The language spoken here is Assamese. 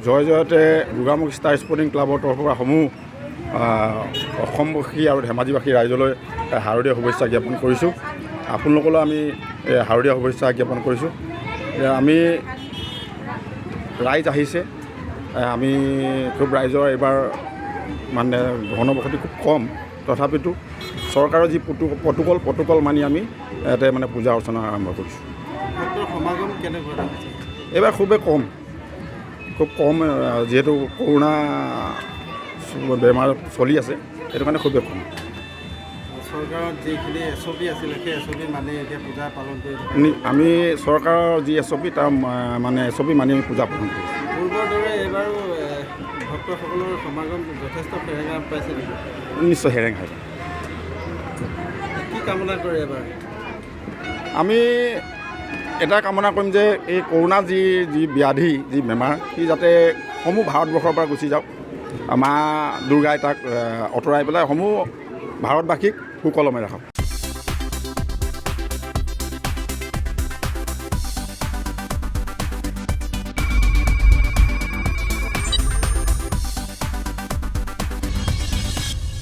জয় জয়তে দুৰ্গামুখ ষ্টাৰ স্পৰ্টিং ক্লাবৰ তৰফৰ পৰা সমূহ অসমবাসী আৰু ধেমাজিবাসী ৰাইজলৈ শাৰদীয় শুভেচ্ছা জ্ঞাপন কৰিছোঁ। আপোনালোকলৈ আমি শাৰদীয় শুভেচ্ছা জ্ঞাপন কৰিছোঁ। আমি ৰাইজ আহিছে, আমি খুব ৰাইজৰ এইবাৰ মানে ঘনবসতি খুব কম, তথাপিতো চৰকাৰৰ যি প্ৰটোকল মানি আমি ইয়াতে মানে পূজা অৰ্চনা আৰম্ভ কৰিছোঁ। সমাগম কেনেকুৱা? এইবাৰ খুব কম, যিহেতু কৰোণা বেমাৰ চলি আছে, সেইটো কাৰণে খুবেই কম। চৰকাৰৰ যিখিনি SOP আছিলে সেই SOP মানি এতিয়া পূজা পালন কৰি আমি চৰকাৰৰ যি SOP তাৰ মানে SOP মানি আমি পূজা পালন কৰিছোঁ। পূৰ্বৰ দৰে এইবাৰো ভক্তসকলৰ সমাগম যথেষ্ট সেৰেঙা পাইছে নেকি? নিশ্চয় সেৰেঙা হয়। কি কামনা কৰে এবাৰ? আমি এটা কামনা কৰিম যে এই কৰোণা যি ব্যাধি, যি বেমাৰ, সি যাতে সমূহ ভাৰতবৰ্ষৰ পৰা গুচি যাওক। মা দুৰ্গাই তাক আঁতৰাই পেলাই সমূহ ভাৰতবাসীক সুকলমে ৰাখক।